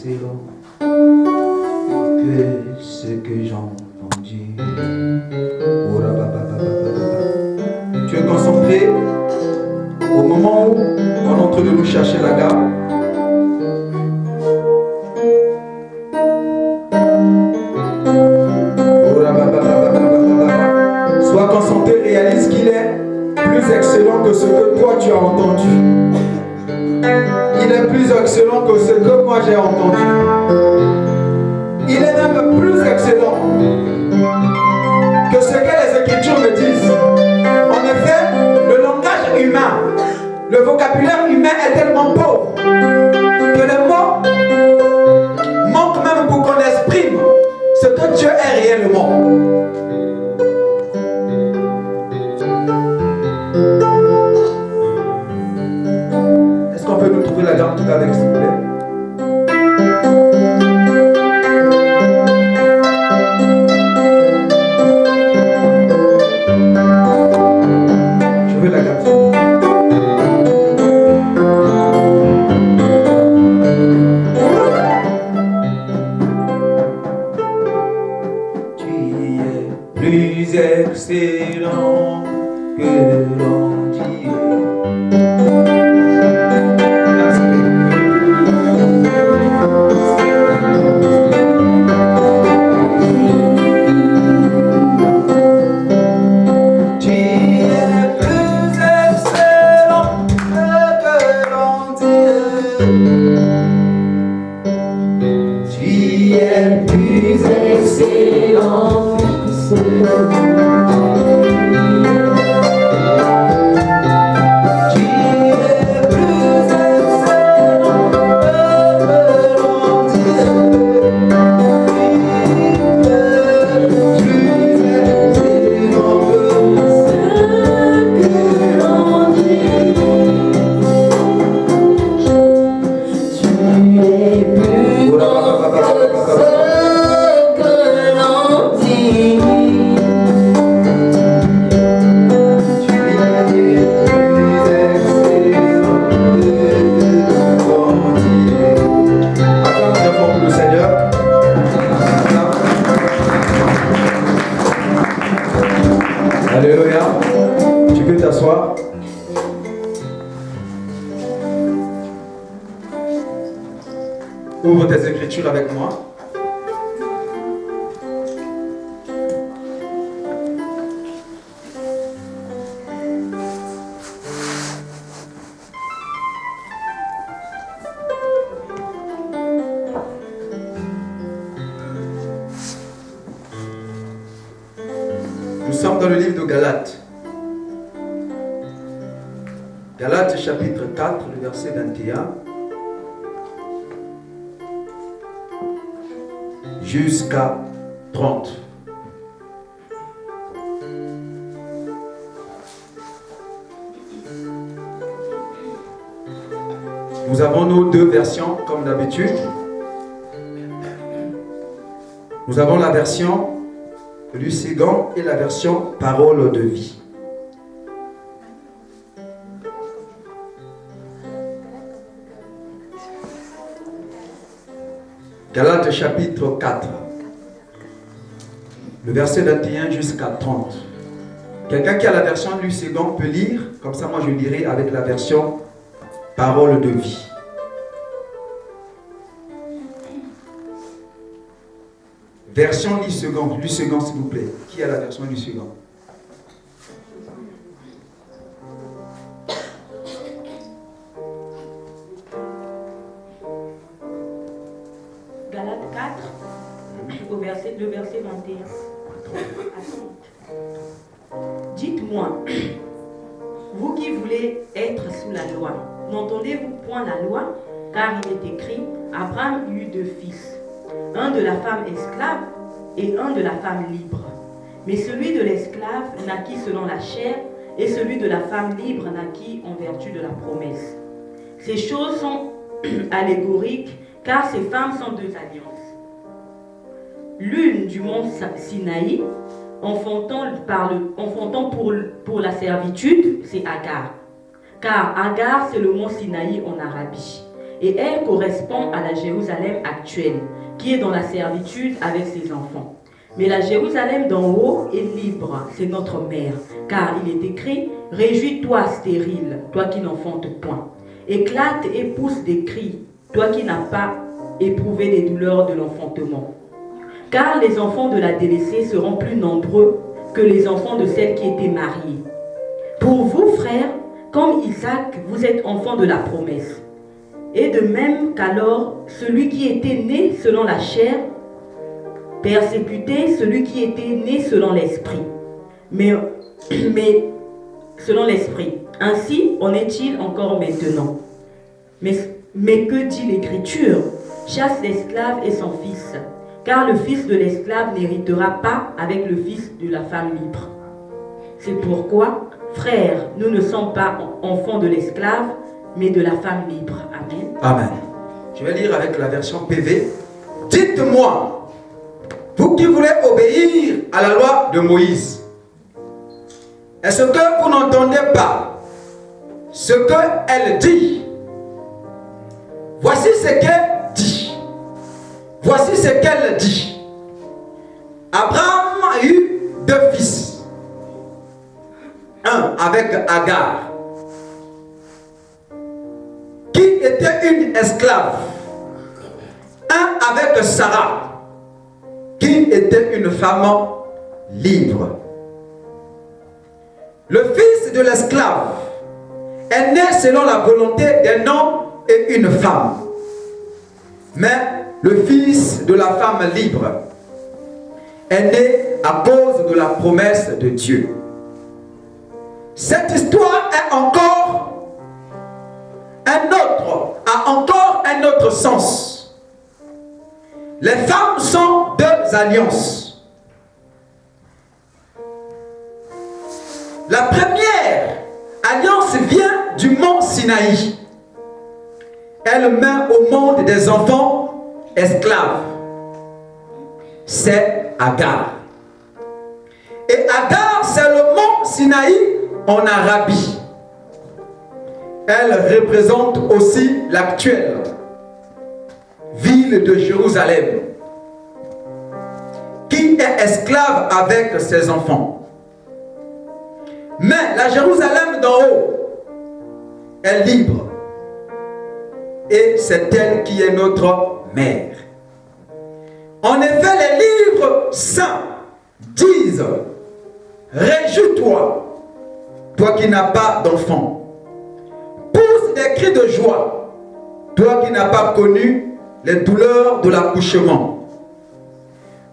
excellent que ce que j'ai entendu. Tu es concentré au moment où on est en train de nous chercher la gamme. Sois concentré, réalise qu'il est plus excellent que ce que toi tu as entendu. Il est plus excellent que ce que moi j'ai entendu. Il est même plus excellent que ce que les Écritures me disent. En effet, le langage humain, le vocabulaire humain est tellement pauvre que les mots manquent même pour qu'on exprime ce que Dieu est réellement. Est-ce qu'on peut nous trouver la gamme tout avec, s'il vous plaît? Je veux la gamme. Plus excellent que l'on dit. Tu es plus excellent que l'on dit. Tu es plus excellent. Alléluia. Tu peux t'asseoir. Ouvre tes Écritures avec moi. Nous sommes dans le livre de Galates. Galates chapitre 4, le verset 21. Jusqu'à 30. Nous avons nos deux versions comme d'habitude. Nous avons la version Lucigan et la version Parole de vie. Galates chapitre 4, le verset 21 jusqu'à 30. Quelqu'un qui a la version Lucigan peut lire, comme ça moi je lirai avec la version Parole de vie. Version Lucigan, s'il vous plaît. Qui a la version Lucigan? Galates 4, le verset 21. Dites-moi, vous qui voulez être sous la loi, n'entendez-vous point la loi? Car il est écrit, Abraham eut deux fils, un de la femme esclave et un de la femme libre. Mais celui de l'esclave naquit selon la chair, et celui de la femme libre naquit en vertu de la promesse. Ces choses sont allégoriques, car ces femmes sont deux alliances. L'une du mont Sinaï, enfantant pour la servitude, c'est Agar. Car Agar, c'est le mont Sinaï en Arabie. Et elle correspond à la Jérusalem actuelle, qui est dans la servitude avec ses enfants. Mais la Jérusalem d'en haut est libre, c'est notre mère, car il est écrit « Réjouis-toi stérile, toi qui n'enfantes point. Éclate et pousse des cris, toi qui n'as pas éprouvé les douleurs de l'enfantement. Car les enfants de la délaissée seront plus nombreux que les enfants de celle qui était mariée. Pour vous, frères, comme Isaac, vous êtes enfants de la promesse. Et de même qu'alors, celui qui était né selon la chair persécutait celui qui était né selon l'esprit. Mais selon l'esprit. Ainsi en est-il encore maintenant. Mais que dit l'Écriture? Chasse l'esclave et son fils, car le fils de l'esclave n'héritera pas avec le fils de la femme libre. C'est pourquoi, frères, nous ne sommes pas enfants de l'esclave, mais de la femme libre. Amen. Amen. Je vais lire avec la version PV. Dites-moi, vous qui voulez obéir à la loi de Moïse, est-ce que vous n'entendez pas ce qu'elle dit? Voici ce qu'elle dit. Voici ce qu'elle dit. Abraham a eu 2 fils. Un avec Agar, qui était une esclave. Un avec Sarah, qui était une femme libre. Le fils de l'esclave est né selon la volonté d'un homme et une femme. Mais le fils de la femme libre est né à cause de la promesse de Dieu. Cette histoire a encore un autre sens. Les femmes sont 2 alliances. La première alliance vient du mont Sinaï. Elle met au monde des enfants esclaves. C'est Agar. Et Agar, c'est le mont Sinaï en Arabie. Elle représente aussi l'actuelle ville de Jérusalem, qui est esclave avec ses enfants. Mais la Jérusalem d'en haut est libre. Et c'est elle qui est notre mère. En effet, les livres saints disent: réjouis-toi, toi qui n'as pas d'enfant. Pousse des cris de joie, toi qui n'as pas connu les douleurs de l'accouchement.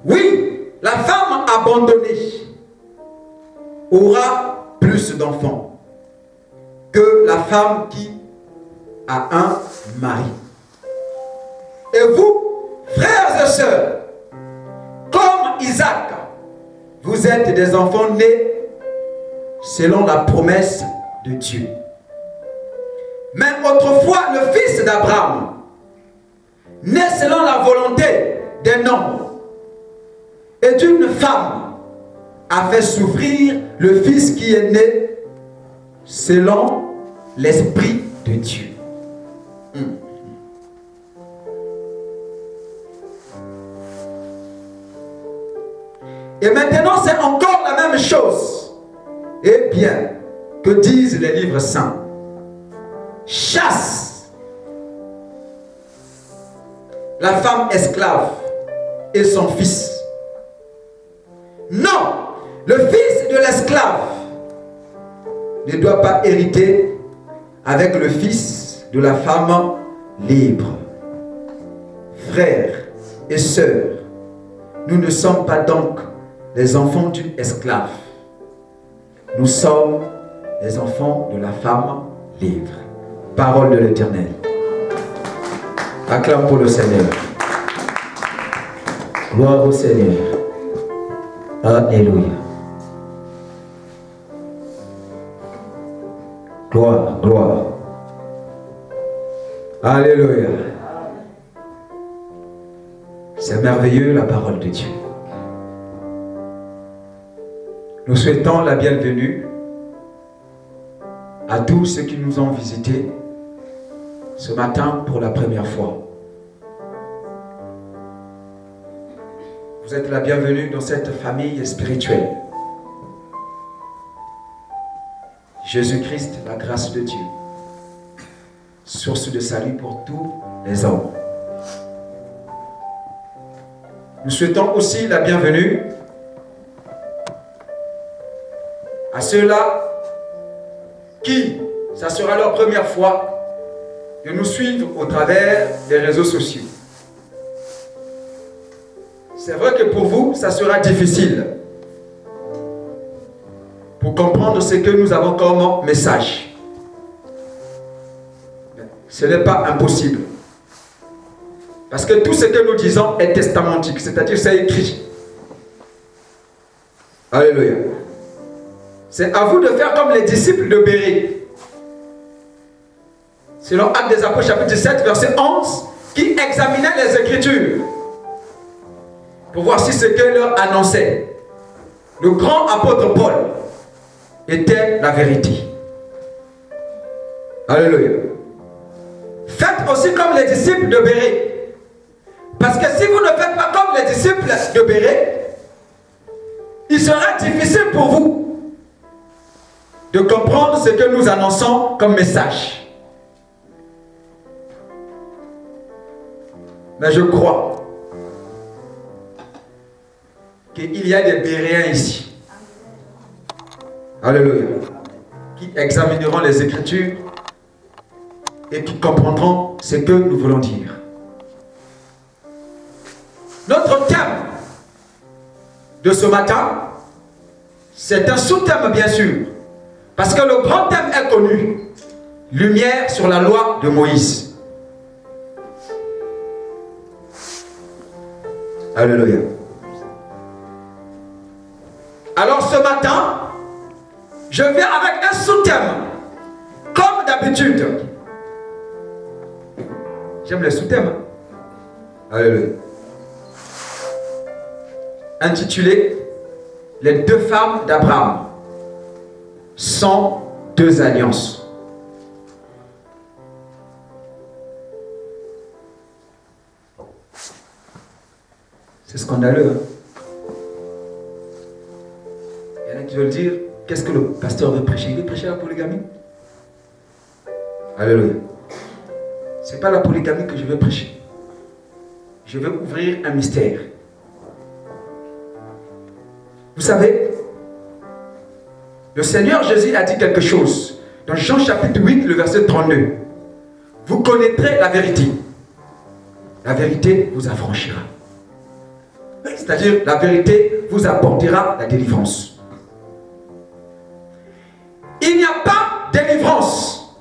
Oui, la femme abandonnée aura plus d'enfants que la femme qui a un mari. Et vous, frères et sœurs, comme Isaac, vous êtes des enfants nés selon la promesse de Dieu. Mais autrefois, le fils d'Abraham, né selon la volonté d'un homme et d'une femme, a fait souffrir le fils qui est né selon l'esprit de Dieu. Et maintenant, c'est encore la même chose. Eh bien, que disent les livres saints? Chasse la femme esclave et son fils. Non, le fils de l'esclave ne doit pas hériter avec le fils de la femme libre. Frères et sœurs, nous ne sommes pas donc les enfants d'une esclave. Nous sommes les enfants de la femme libre. Parole de l'Éternel. Acclame pour le Seigneur. Gloire au Seigneur. Alléluia. Gloire, gloire. Alléluia. C'est merveilleux la parole de Dieu. Nous souhaitons la bienvenue à tous ceux qui nous ont visités ce matin pour la première fois. Vous êtes la bienvenue dans cette famille spirituelle. Jésus-Christ, la grâce de Dieu, source de salut pour tous les hommes. Nous souhaitons aussi la bienvenue à ceux-là qui, ça sera leur première fois, de nous suivre au travers des réseaux sociaux. C'est vrai que pour vous, ça sera difficile pour comprendre ce que nous avons comme message. Ce n'est pas impossible. Parce que tout ce que nous disons est testamentique, c'est-à-dire c'est écrit. Alléluia. C'est à vous de faire comme les disciples de Bérée. Selon Actes des Apôtres chapitre 17 verset 11, qui examinaient les Écritures pour voir si ce que leur annonçait le grand apôtre Paul était la vérité. Alléluia. Faites aussi comme les disciples de Bérée. Parce que si vous ne faites pas comme les disciples de Bérée, il sera difficile pour vous de comprendre ce que nous annonçons comme message. Mais je crois qu'il y a des Béréens ici. Alléluia. Qui examineront les Écritures et qui comprendront ce que nous voulons dire. Notre thème de ce matin, c'est un sous-thème bien sûr, parce que le grand thème est connu, lumière sur la loi de Moïse. Alléluia. Alors ce matin, je viens avec un sous-thème, comme d'habitude. J'aime les sous-thèmes. Alléluia. Intitulé Les deux femmes d'Abraham. 102 alliances. C'est scandaleux. Hein? Il y en a qui veulent dire, qu'est-ce que le pasteur veut prêcher? Il veut prêcher la polygamie. Alléluia. Ce n'est pas la polygamie que je veux prêcher. Je veux ouvrir un mystère. Vous savez, le Seigneur Jésus a dit quelque chose dans Jean chapitre 8, le verset 32. Vous connaîtrez la vérité. La vérité vous affranchira. C'est-à-dire, la vérité vous apportera la délivrance. Il n'y a pas de délivrance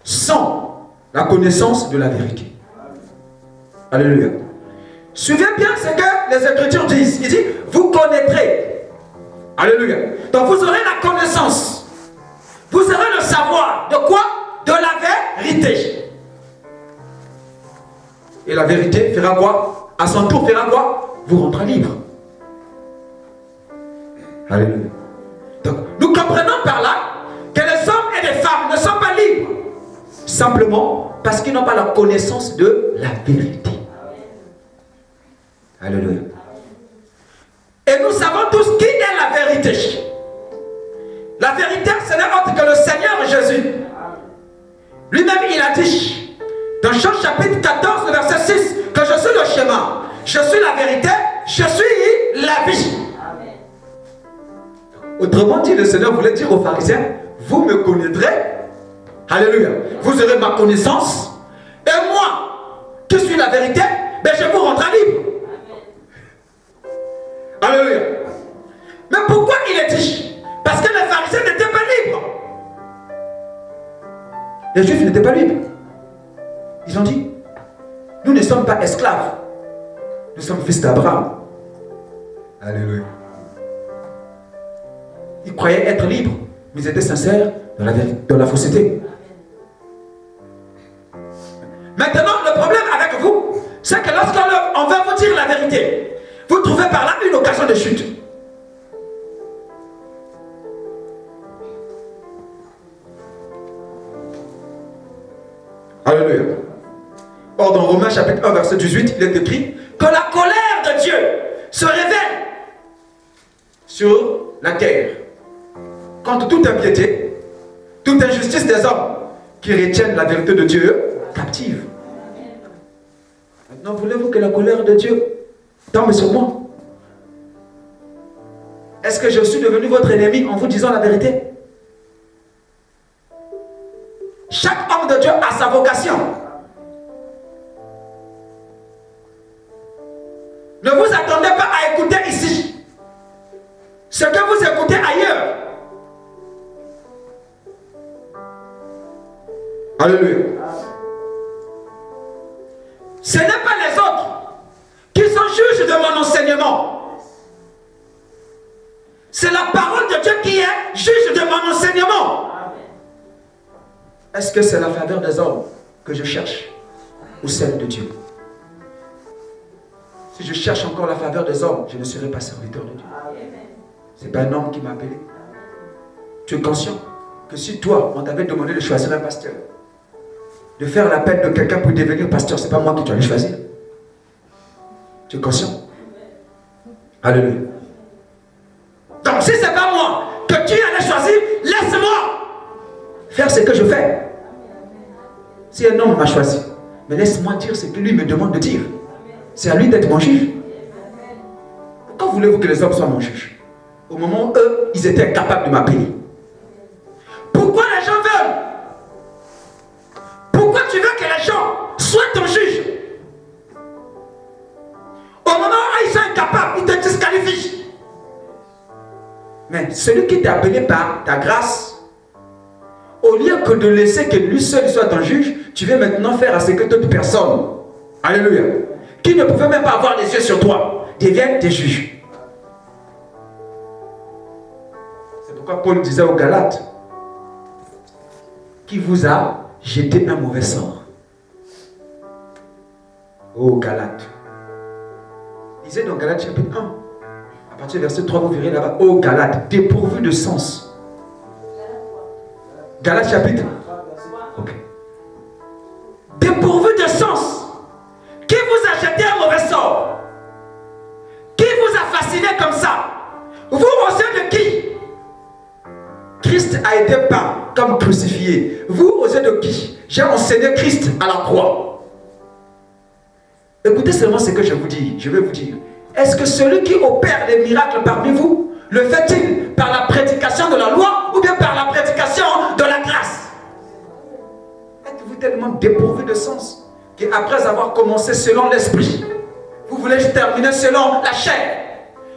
sans la connaissance de la vérité. Alléluia. Suivez bien ce que les Écritures disent. Il dit, vous connaîtrez. Alléluia. Donc vous aurez la connaissance. Vous aurez le savoir. De quoi? De la vérité. Et la vérité fera quoi? À son tour fera quoi? Vous rendra libre. Alléluia. Donc nous comprenons par là que les hommes et les femmes ne sont pas libres. Simplement parce qu'ils n'ont pas la connaissance de la vérité. Alléluia. Et nous savons tous qui est la vérité. La vérité, ce n'est autre que le Seigneur Jésus. Lui-même, il a dit, dans Jean chapitre 14, verset 6, que je suis le chemin, je suis la vérité, je suis la vie. Autrement dit, le Seigneur voulait dire aux pharisiens, vous me connaîtrez. Alléluia. Vous aurez ma connaissance. Et moi, qui suis la vérité, ben je vous rendrai libre. Alléluia. Mais pourquoi il est dit? Parce que les pharisiens n'étaient pas libres. Les juifs n'étaient pas libres. Ils ont dit, nous ne sommes pas esclaves. Nous sommes fils d'Abraham. Alléluia. Ils croyaient être libres, mais ils étaient sincères dans la fausseté. Maintenant, le problème avec vous, c'est que lorsqu'on veut vous dire la vérité, vous trouvez par là une occasion de chute. Alléluia. Or, dans Romains chapitre 1, verset 18, il est écrit que la colère de Dieu se révèle sur la terre contre toute impiété, toute injustice des hommes qui retiennent la vérité de Dieu captive. Maintenant, voulez-vous que la colère de Dieu tombe sur moi? Est-ce que je suis devenu votre ennemi en vous disant la vérité? Chaque homme de Dieu a sa vocation. Ne vous attendez pas à écouter ici ce que vous écoutez ailleurs. Alléluia. Ce n'est pas les autres qui sont juges de mon enseignement. C'est la parole de Dieu qui est juge de mon enseignement. Est-ce que c'est la faveur des hommes que je cherche ou celle de Dieu? Si je cherche encore la faveur des hommes, je ne serai pas serviteur de Dieu. Ce n'est pas un homme qui m'a appelé. Tu es conscient que si toi, on t'avait demandé de choisir un pasteur, de faire l'appel de quelqu'un pour devenir pasteur, ce n'est pas moi qui tu allais choisir. Tu es conscient? Alléluia. Donc si ce n'est pas moi que tu allais choisir, laisse-moi faire ce que je fais. Si un homme m'a choisi, mais laisse-moi dire ce que lui me demande de dire. C'est à lui d'être mon juge. Pourquoi voulez-vous que les hommes soient mon juge? Au moment où eux, ils étaient incapables de m'appeler. Pourquoi les gens veulent? Pourquoi tu veux que les gens soient ton juge? Au moment où ils sont incapables, ils te disqualifient. Mais celui qui t'a appelé par ta grâce, au lieu que de laisser que lui seul soit ton juge, tu veux maintenant faire à ce que d'autres personnes, alléluia, qui ne pouvaient même pas avoir les yeux sur toi, deviennent tes juges. C'est pourquoi Paul disait aux Galates, qui vous a jeté un mauvais sort. Aux Galates. Lisez dans Galates chapitre 1. À partir du verset 3, vous verrez là-bas. Aux Galates, dépourvus de sens. Galates chapitre. Ok. Dépourvus de sens. Qui vous a jeté un mauvais sort? Qui vous a fasciné comme ça? Vous, aux yeux de qui? Christ a été peint comme crucifié. Vous, aux yeux de qui? J'ai enseigné Christ à la croix. Écoutez seulement ce que je vous dis. Je vais vous dire. Est-ce que celui qui opère les miracles parmi vous, le fait-il par la prédication de la loi ou bien par la prédication de la grâce? Êtes-vous tellement dépourvu de sens qu'après avoir commencé selon l'esprit, vous voulez terminer selon la chair?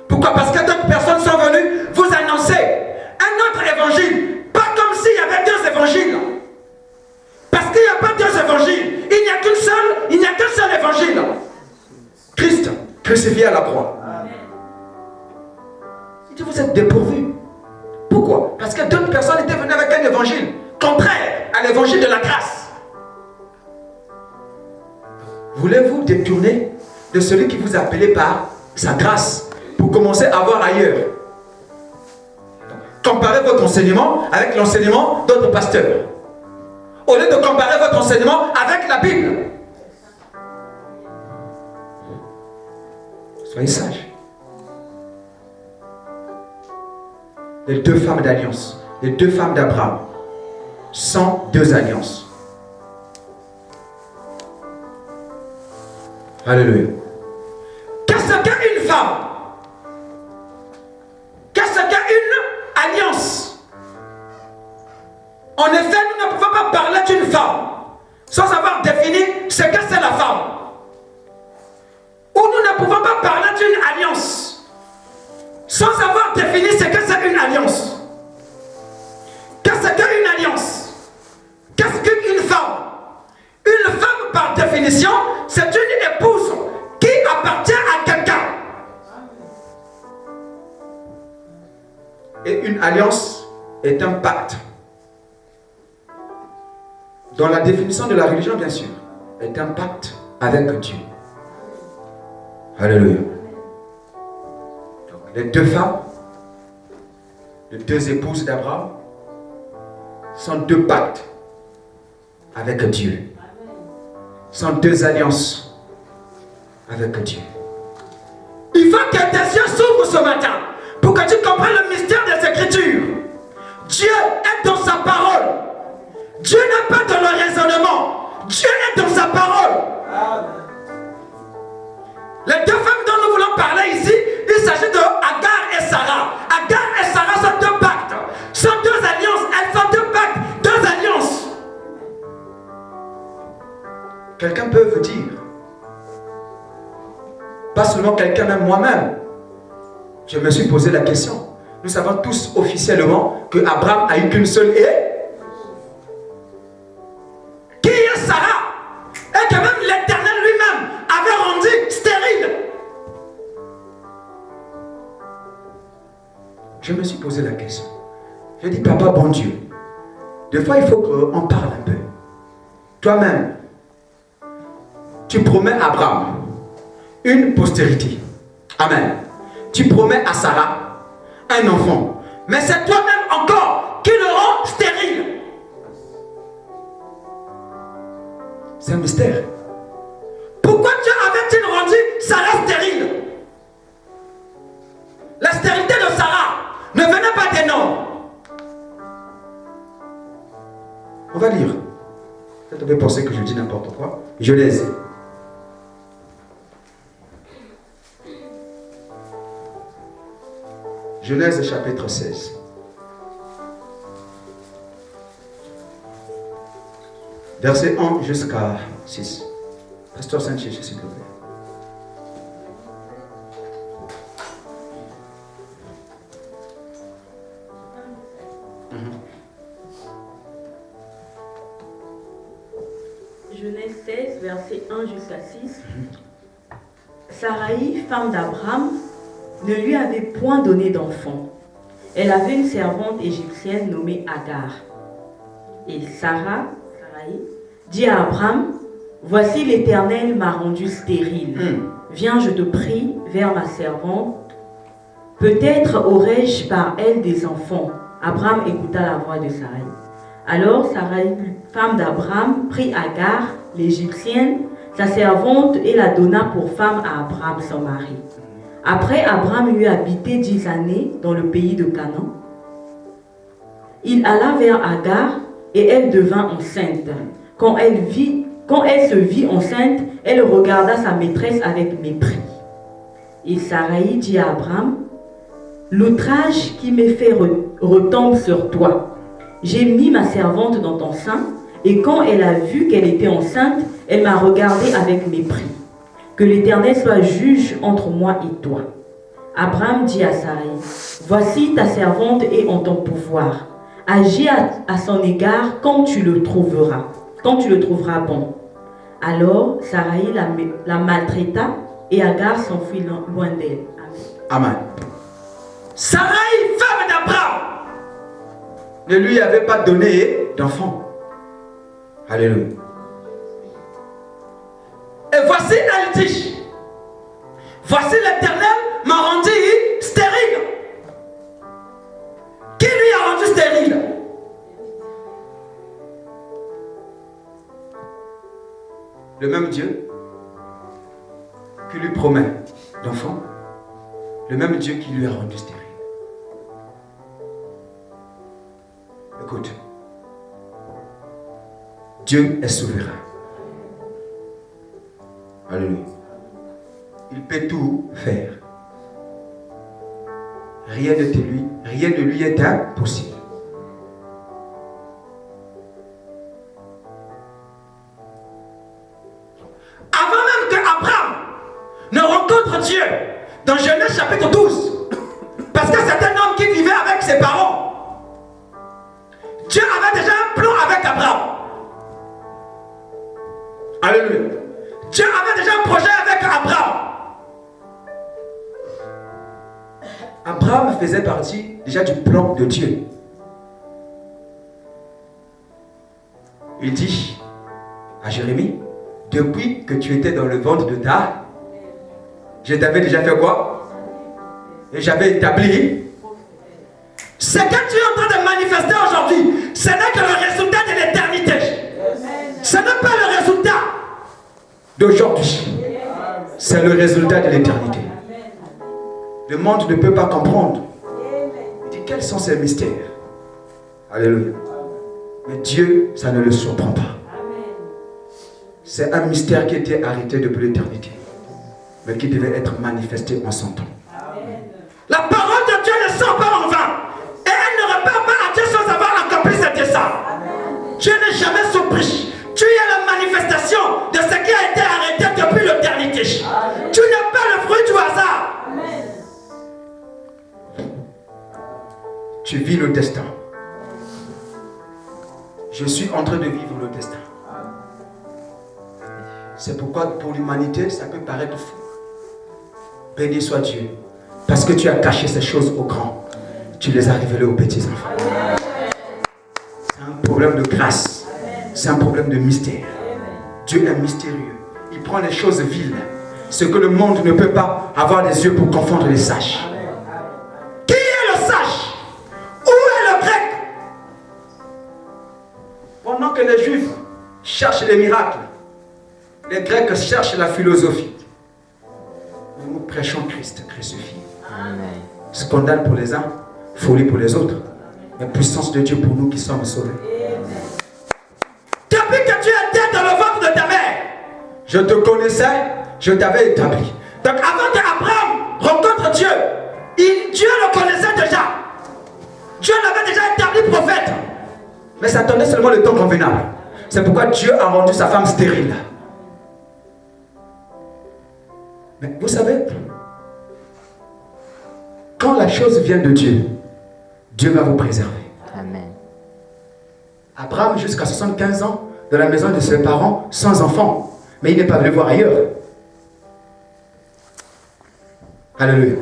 Pourquoi? Parce que d'autres personnes sont venues vous annoncer un autre évangile, pas comme s'il y avait deux évangiles. Parce qu'il n'y a pas deux évangiles, il n'y a qu'un seul évangile. Christ crucifié à la croix. Si vous êtes dépourvus. Pourquoi? Parce que d'autres personnes étaient venues avec un évangile contraire à l'évangile de la grâce. Voulez-vous détourner de celui qui vous a appelé par sa grâce pour commencer à voir ailleurs? Comparez votre enseignement avec l'enseignement d'autres pasteurs. Au lieu de comparer votre enseignement avec la Bible. Soyez sages. Les deux femmes d'alliance, les deux femmes d'Abraham, sont deux alliances. Alléluia. Qu'est-ce qu'une femme? Qu'est-ce qu'une alliance? En effet, nous ne pouvons pas parler d'une femme sans avoir défini ce que c'est la femme. Ou nous ne pouvons pas parler d'une alliance sans avoir défini ce que c'est une alliance. Qu'est-ce qu'une alliance? Qu'est-ce qu'une femme? Une femme, par définition, c'est une épouse qui appartient à quelqu'un. Et une alliance est un pacte. Dans la définition de la religion, bien sûr, est un pacte avec Dieu. Alléluia. Donc, les deux femmes, les deux épouses d'Abraham, sont deux pactes avec Dieu. sont deux alliances avec Dieu. Il faut que tes yeux s'ouvrent ce matin pour que tu comprennes le mystère des Écritures. Dieu est dans sa parole. Dieu n'est pas dans le raisonnement. Dieu est dans sa parole. Les deux femmes dont nous voulons parler ici, il s'agit de Agar et Sarah. Agar et Sarah sont deux pactes, sont deux alliances. Elles sont deux pactes, deux alliances. Quelqu'un peut vous dire, pas seulement quelqu'un, même moi-même, je me suis posé la question. Nous savons tous officiellement que Abraham a eu qu'une seule et qui est Sarah, et que même l'Éternel lui-même avait rendu stérile. Je me suis posé la question. J'ai dit, papa, bon Dieu, des fois il faut qu'on parle un peu. Toi-même, tu promets à Abraham une postérité. Amen. Tu promets à Sarah un enfant. Mais c'est toi-même encore qui le rend stérile. C'est un mystère. Pourquoi Dieu avait-il rendu Sarah stérile? La stérilité de Sarah ne venait pas des noms. On va lire. Vous devez penser que je dis n'importe quoi. Genèse. Genèse chapitre 16. Verset 1 jusqu'à 6. Pasteur Sanchez, s'il vous plaît. Genèse 16, verset 1 jusqu'à 6. Sarai, femme d'Abraham, ne lui avait point donné d'enfant. Elle avait une servante égyptienne nommée Agar. Et Sarai dit à Abraham, voici l'Éternel m'a rendu stérile. Viens, je te prie, vers ma servante. Peut-être aurais-je par elle des enfants. Abraham écouta la voix de Sarai. Alors Sarai, femme d'Abraham, prit Agar, l'Égyptienne, sa servante, et la donna pour femme à Abraham, son mari. Après, Abraham eut habité 10 années dans le pays de Canaan. Il alla vers Agar et elle devint enceinte. Quand elle se vit enceinte, elle regarda sa maîtresse avec mépris. Et Sarai dit à Abraham, l'outrage qui m'est fait retombe sur toi. J'ai mis ma servante dans ton sein, et quand elle a vu qu'elle était enceinte, elle m'a regardé avec mépris. Que l'Éternel soit juge entre moi et toi. Abraham dit à Sarai, voici ta servante est en ton pouvoir. Agis à son égard quand tu le trouveras bon. Alors Sarai la maltraita et Agar s'enfuit loin d'elle. Amen. Sarai, femme d'Abraham, ne lui avait pas donné d'enfant. Alléluia. Et voici, elle dit, voici l'Éternel m'a rendu stérile. Qui lui a rendu stérile? Le même Dieu qui lui promet d'enfant, le même Dieu qui lui a rendu stérile. Écoute, Dieu est souverain. Alléluia. Il peut tout faire. Rien ne lui est impossible. Avant même qu'Abraham ne rencontre Dieu, dans Genèse chapitre 12, parce que c'est un homme qui vivait avec ses parents, Dieu avait déjà un plan avec Abraham. Alléluia. Dieu avait déjà un projet avec Abraham. Abraham faisait partie déjà du plan de Dieu. Il dit à Jérémie, depuis que tu étais dans le ventre de ta, je t'avais déjà fait quoi? Et j'avais établi. Ce que tu es en train de manifester aujourd'hui, ce n'est que le résultat de l'éternité. Ce n'est pas le résultat d'aujourd'hui. C'est le résultat de l'éternité. Le monde ne peut pas comprendre. Il dit, quels sont ces mystères? Alléluia. Mais Dieu, ça ne le surprend pas. C'est un mystère qui était arrêté depuis l'éternité, mais qui devait être manifesté en son temps. La parole de Dieu ne sort pas en vain. Et elle ne repart pas à Dieu sans avoir accompli ses desseins. Dieu n'est jamais surpris. Tu es la manifestation de ce qui a été arrêté depuis l'éternité. Tu n'es pas le fruit du hasard. Tu vis le destin. Je suis en train de vivre le destin. C'est pourquoi pour l'humanité, ça peut paraître fou. Béni soit Dieu. Parce que tu as caché ces choses aux grands. Tu les as révélées aux petits enfants. C'est un problème de grâce. C'est un problème de mystère. Dieu est mystérieux. Il prend les choses viles. Ce que le monde ne peut pas avoir les yeux pour confondre les sages. Qui est le sage? Où est le grec? Pendant que les Juifs cherchent les miracles, les Grecs cherchent la philosophie. Nous prêchons Christ crucifié. Scandale pour les uns, folie pour les autres. Mais puissance de Dieu pour nous qui sommes sauvés. Depuis que tu étais dans le ventre de ta mère, je te connaissais, je t'avais établi. Donc avant qu'Abraham rencontre Dieu, Dieu le connaissait déjà. Dieu l'avait déjà établi prophète. Mais ça attendait seulement le temps convenable. C'est pourquoi Dieu a rendu sa femme stérile. Mais vous savez, quand la chose vient de Dieu, Dieu va vous préserver. Amen. Abraham, jusqu'à 75 ans, dans la maison de ses parents, sans enfant. Mais il n'est pas venu voir ailleurs. Alléluia.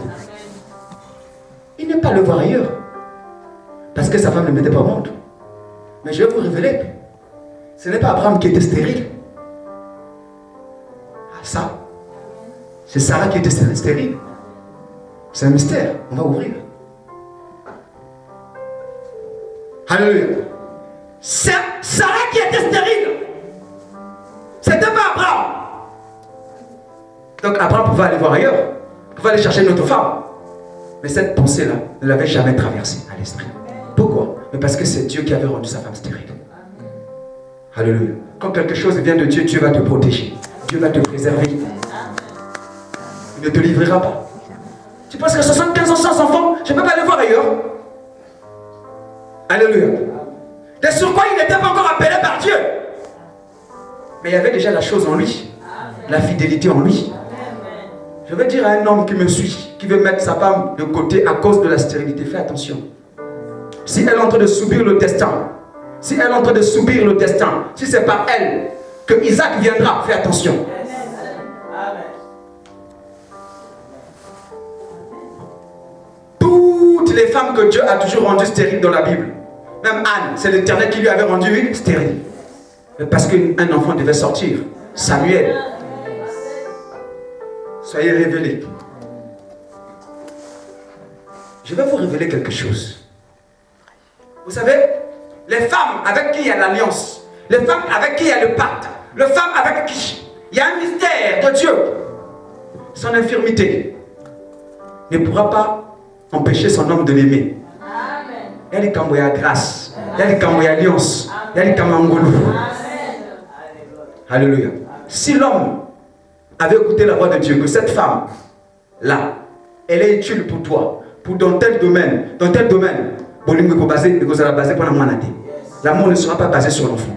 Il n'est pas allé voir ailleurs. Parce que sa femme ne mettait pas au monde. Mais je vais vous révéler. Ce n'est pas Abraham qui était stérile. Ah, ça. C'est Sarah qui était stérile. C'est un mystère. On va ouvrir. Alléluia. C'est Sarah qui était stérile. C'était pas Abraham. Donc Abraham pouvait aller voir ailleurs. Il pouvait aller chercher une autre femme. Mais cette pensée-là ne l'avait jamais traversée à l'esprit. Pourquoi? Mais parce que c'est Dieu qui avait rendu sa femme stérile. Alléluia. Quand quelque chose vient de Dieu, Dieu va te protéger. Dieu va te préserver. Il ne te livrera pas. Tu penses qu'à 75 ans sans enfant, je ne peux pas aller voir ailleurs. Alléluia. Et sur quoi il n'était pas encore appelé par Dieu. Mais il y avait déjà la chose en lui. La fidélité en lui. Je vais dire à un homme qui me suit, qui veut mettre sa femme de côté à cause de la stérilité, fais attention. Si elle est en train de subir le destin, si elle est en train de subir le destin, si c'est par elle que Isaac viendra, fais attention. Toutes les femmes que Dieu a toujours rendues stériles dans la Bible, même Anne, c'est l'Éternel qui lui avait rendu stérile. Parce qu'un enfant devait sortir, Samuel. Soyez révélés. Je vais vous révéler quelque chose. Vous savez, les femmes avec qui il y a l'alliance, les femmes avec qui il y a le pacte, les femmes avec qui il y a un mystère de Dieu, son infirmité ne pourra pas empêcher son homme de l'aimer. Elle est comme la grâce, elle est comme l'alliance, elle est comme Angolo. Alléluia. Si l'homme avait écouté la voix de Dieu, que cette femme là, elle est utile pour toi, pour dans tel domaine, l'amour ne sera pas basé sur l'enfant.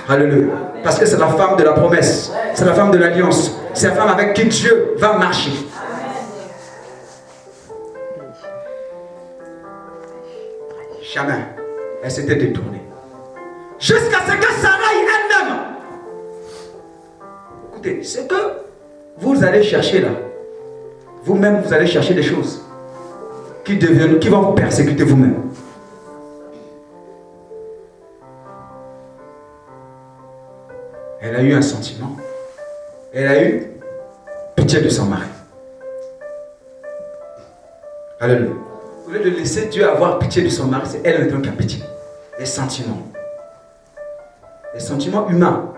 Alléluia. Parce que c'est la femme de la promesse, c'est la femme de l'alliance, c'est la femme avec qui Dieu va marcher. Jamais elle s'était détournée. Jusqu'à ce que Sarah elle-même. Écoutez, ce que vous allez chercher là, vous-même vous allez chercher des choses qui vont vous persécuter vous-même. Elle a eu un sentiment. Elle a eu pitié de son mari. Alléluia. Au lieu de laisser Dieu avoir pitié de son mari, c'est elle qui a pitié. Les sentiments. Les sentiments humains.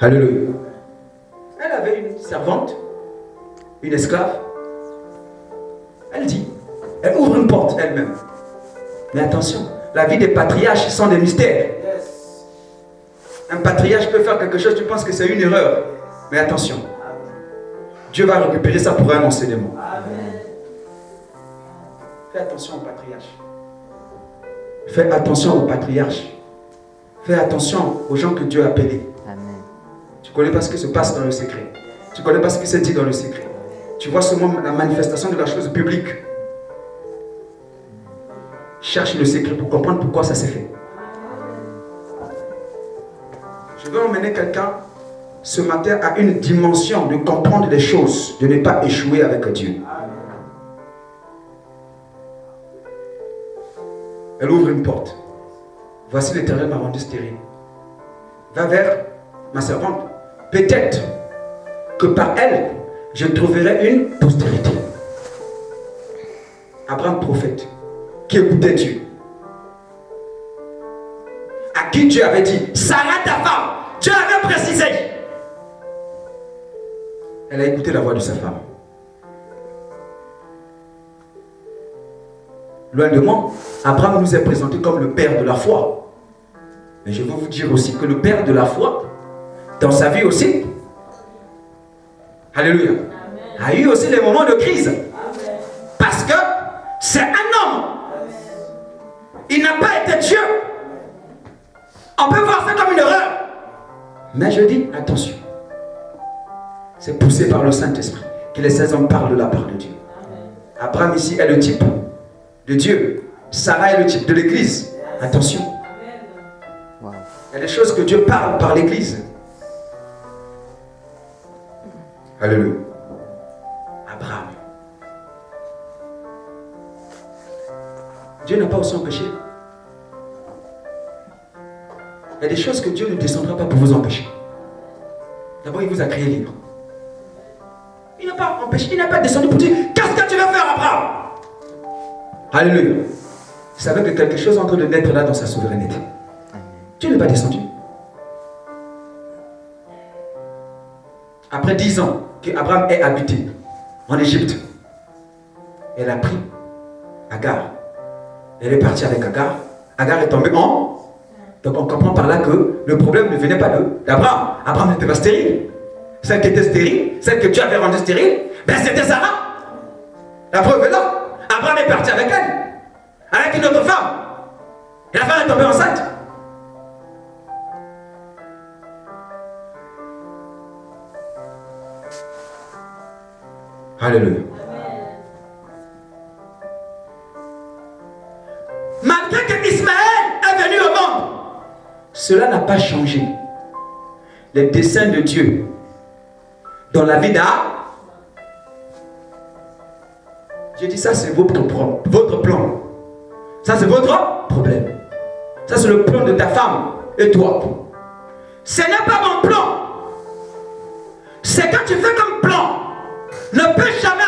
Alléluia. Elle avait une servante, une esclave. Elle dit, elle ouvre une porte elle-même. Mais attention, la vie des patriarches sont des mystères. Un patriarche peut faire quelque chose, tu penses que c'est une erreur. Mais attention, Dieu va récupérer ça pour un enseignement. Fais attention aux patriarches. Fais attention aux patriarches. Fais attention aux gens que Dieu a appelés. Tu ne connais pas ce qui se passe dans le secret. Tu ne connais pas ce qui se dit dans le secret. Tu vois seulement la manifestation de la chose publique. Cherche le secret pour comprendre pourquoi ça s'est fait. Je veux emmener quelqu'un ce matin à une dimension de comprendre les choses, de ne pas échouer avec Dieu. Elle ouvre une porte. Voici l'Éternel m'a rendu stérile. Va vers ma servante. Peut-être que par elle, je trouverai une postérité. Abraham, prophète, qui écoutait Dieu. À qui Dieu avait dit, Sarah ta femme, Dieu avait précisé. Elle a écouté la voix de sa femme. Loin de moi, Abraham nous est présenté comme le père de la foi. Mais je veux vous dire aussi que le père de la foi, dans sa vie aussi, alléluia, a eu aussi les moments de crise. Parce que c'est un homme. Il n'a pas été Dieu. On peut voir ça comme une erreur. Mais je dis, attention. C'est poussé par le Saint-Esprit que les 16 hommes parlent de la part de Dieu. Abraham ici est le type de Dieu. Sarah est le type de l'Église. Attention. Il y a des choses que Dieu parle par l'Église. Alléluia. Abraham. Dieu n'a pas aussi empêché. Il y a des choses que Dieu ne descendra pas pour vous empêcher. D'abord, il vous a créé libre. Il n'a pas empêché, il n'a pas descendu pour dire, qu'est-ce que tu veux faire, Abraham? Alléluia. Il savait que quelque chose est en train de naître là dans sa souveraineté. Dieu n'est pas descendu. Après 10 ans qu'Abraham est habité en Égypte, elle a pris Agar. Elle est partie avec Agar. Agar est tombée en... Donc on comprend par là que le problème ne venait pas d'Abraham. Abraham n'était pas stérile. Celle qui était stérile, celle que Dieu avait rendue stérile, ben c'était Sarah. La preuve est là. Abraham est parti avec elle, avec une autre femme. Et la femme est tombée enceinte. Alléluia. Malgré que Ismaël est venu au monde, cela n'a pas changé les desseins de Dieu dans la vie d'Abraham. J'ai dit ça, c'est votre plan. Ça, c'est votre problème. Ça, c'est le plan de ta femme et toi. Ce n'est pas mon plan. C'est quand tu fais comme plan, ne peut jamais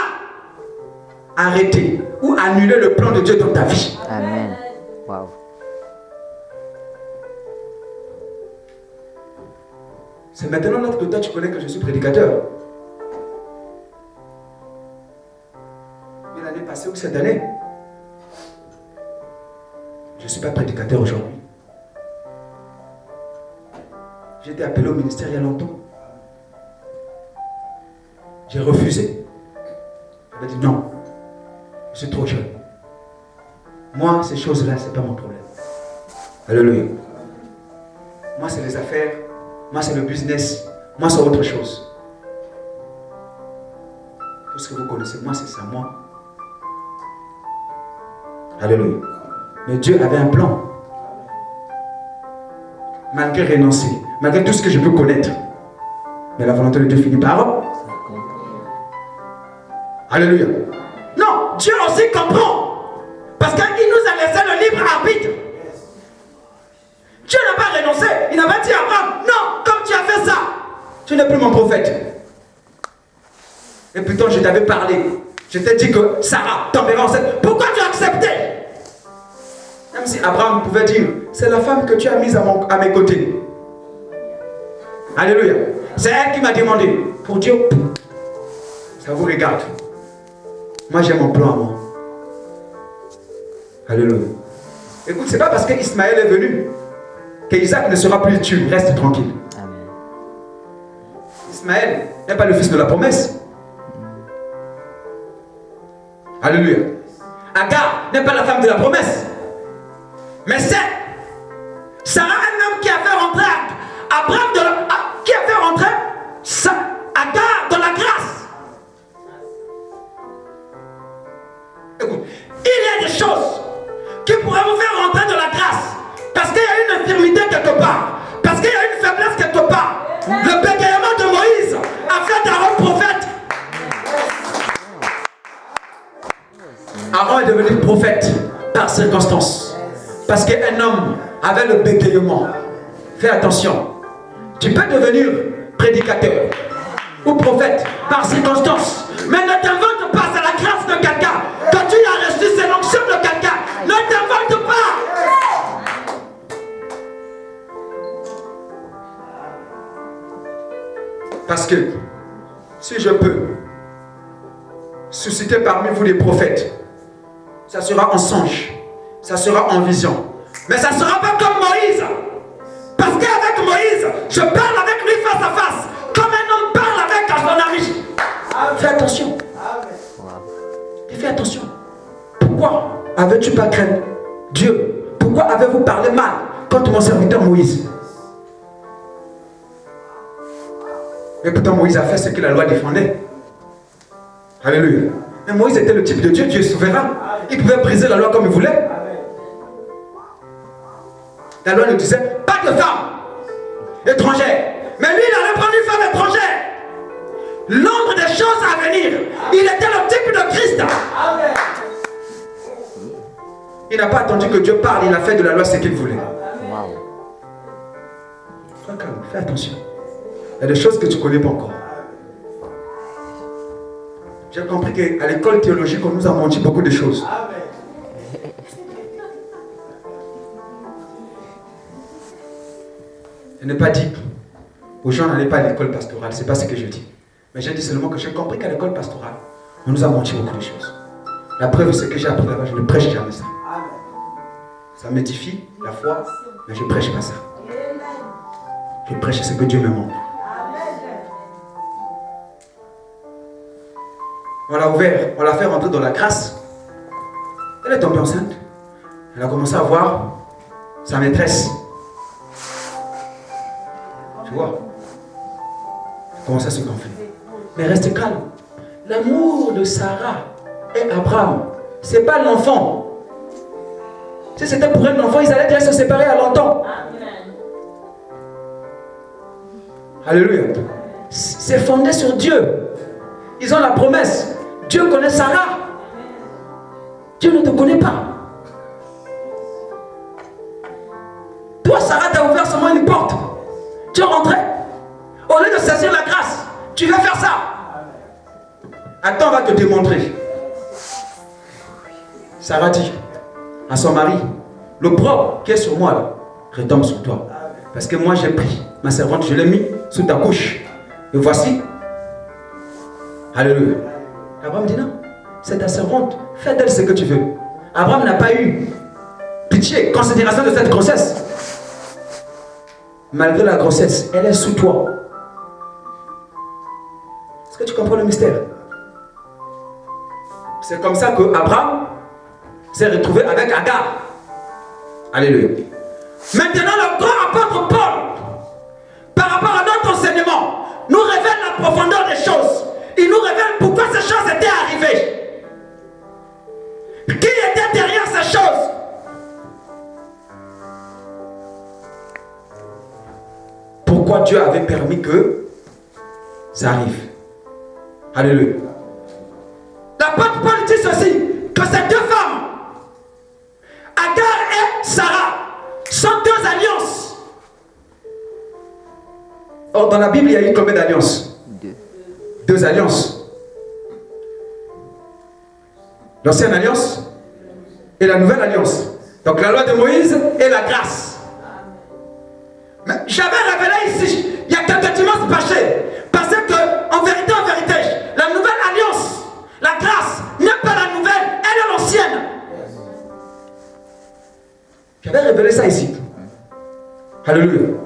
arrêter ou annuler le plan de Dieu dans ta vie. Amen. Wow. C'est maintenant notre que toi tu connais que je suis prédicateur. Mais l'année passée ou cette année, je ne suis pas prédicateur aujourd'hui. J'ai été appelé au ministère il y a longtemps. J'ai refusé. J'avais dit non, je suis trop jeune. Moi, ces choses-là, ce n'est pas mon problème. Alléluia. Moi, c'est les affaires. Moi, c'est le business. Moi, c'est autre chose. Tout ce que vous connaissez, moi, c'est ça, moi. Alléluia. Mais Dieu avait un plan. Malgré renoncer, malgré tout ce que je peux connaître. Mais la volonté de Dieu finit par... Alléluia. Non, Dieu aussi comprend. Parce qu'il nous a laissé le libre arbitre. Dieu n'a pas renoncé. Il n'a pas dit à Abraham, non, comme tu as fait ça, tu n'es plus mon prophète. Et pourtant, je t'avais parlé. Je t'ai dit que Sarah tombera enceinte. Pourquoi tu as accepté? Même si Abraham pouvait dire, c'est la femme que tu as mise à mes côtés. Alléluia. C'est elle qui m'a demandé. Pour Dieu, ça vous regarde. Moi, j'ai mon plan à moi. Alléluia. Écoute, c'est pas parce qu'Ismaël est venu qu'Isaac ne sera plus tué. Reste tranquille. Amen. Ismaël n'est pas le fils de la promesse. Alléluia. Agar n'est pas la femme de la promesse. Mais c'est Sarah, un homme qui a fait rentrer Abraham qui a fait rentrer Agar dans la grâce. Écoute, il y a des choses qui pourraient vous faire rentrer dans la grâce parce qu'il y a une infirmité quelque part, parce qu'il y a une faiblesse quelque part. Le bégaiement de Moïse a fait d'Aaron prophète. Aaron est devenu prophète par circonstance. Parce qu'un homme avait le bégaiement. Fais attention. Tu peux devenir prédicateur ou prophète par circonstance. Mais ne t'invente pas, c'est la grâce de quelqu'un. Quand tu as reçu, c'est l'onction de quelqu'un. Ne t'invente pas. Parce que si je peux susciter parmi vous des prophètes, ça sera en songe, ça sera en vision. Mais ça ne sera pas comme Moïse. Parce qu'avec Moïse, je parle avec lui face à face, comme un homme parle avec son ami. Fais attention. Et fais attention. Pourquoi avais-tu pas craint Dieu? Pourquoi avez-vous parlé mal contre mon serviteur Moïse? Et pourtant Moïse a fait ce que la loi défendait. Alléluia. Mais Moïse était le type de Dieu, Dieu est souverain. Il pouvait briser la loi comme il voulait. La loi ne disait pas de femme étrangère. Mais lui, il allait prendre une femme étrangère. L'ombre des choses à venir. Il était le type de Christ. Il n'a pas attendu que Dieu parle, il a fait de la loi ce qu'il voulait. Sois calme, fais attention. Il y a des choses que tu ne connais pas encore. J'ai compris qu'à l'école théologique, on nous a menti beaucoup de choses. Je n'ai pas dit aux gens n'allez pas à l'école pastorale, c'est pas ce que je dis. Mais j'ai dit seulement que j'ai compris qu'à l'école pastorale, on nous a menti beaucoup de choses. La preuve, c'est que j'ai appris là-bas, je ne prêche jamais ça. Ça m'édifie, la foi, mais je ne prêche pas ça. Je prêche ce que Dieu me montre. On l'a ouvert, on l'a fait rentrer dans la grâce. Elle est tombée enceinte. Elle a commencé à voir sa maîtresse. Tu vois? Elle commence à se gonfler. Mais reste calme. L'amour de Sarah et Abraham, ce n'est pas l'enfant. Si c'était pour un enfant, ils allaient déjà se séparer à longtemps. Alléluia. C'est fondé sur Dieu. Ils ont la promesse. Dieu connaît Sarah. Dieu ne te connaît pas. Toi, Sarah, t'a ouvert seulement une porte. Tu es rentré. Au lieu de saisir la grâce, tu veux faire ça. Attends, on va te démontrer. Sarah dit à son mari, le propre qui est sur moi là, retombe sur toi. Parce que moi j'ai pris ma servante, je l'ai mis sous ta couche. Et voici. Alléluia. Abraham dit non, c'est ta servante, fais d'elle ce que tu veux. Abraham n'a pas eu pitié, considération de cette grossesse. Malgré la grossesse, elle est sous toi. Est-ce que tu comprends le mystère? C'est comme ça que Abraham s'est retrouvé avec Agar. Alléluia. Maintenant, le grand apôtre Paul, par rapport à notre enseignement, nous révèle la profondeur des choses. Il nous révèle pourquoi ces choses étaient arrivées. Qui était derrière ces choses? Pourquoi Dieu avait permis que ça arrive? Alléluia. L'apôtre Paul dit ceci, que ces deux femmes, Agar et Sarah, sont deux alliances. Or, dans la Bible, il y a eu combien d'alliances? Deux alliances. L'ancienne alliance et la nouvelle alliance. Donc la loi de Moïse et la grâce. Mais j'avais révélé ici, il y a quelques Alléluia.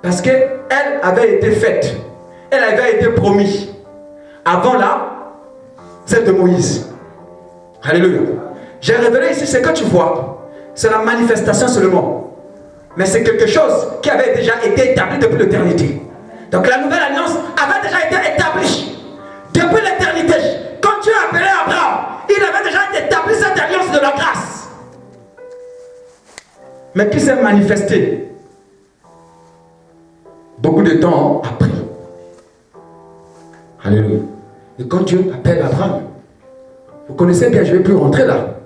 Parce qu'elle avait été faite. Elle avait été promise. Avant là, celle de Moïse. Alléluia. J'ai révélé ici ce que tu vois. C'est la manifestation seulement. Mais c'est quelque chose qui avait déjà été établi depuis l'éternité. Donc la nouvelle alliance avait déjà été établie. Depuis l'éternité. Quand Dieu a appelé Abraham, il avait déjà établi cette alliance de la grâce. Mais qui s'est manifesté beaucoup de temps après. Alléluia. Et quand Dieu appelle Abraham, vous connaissez bien, je ne vais plus rentrer là.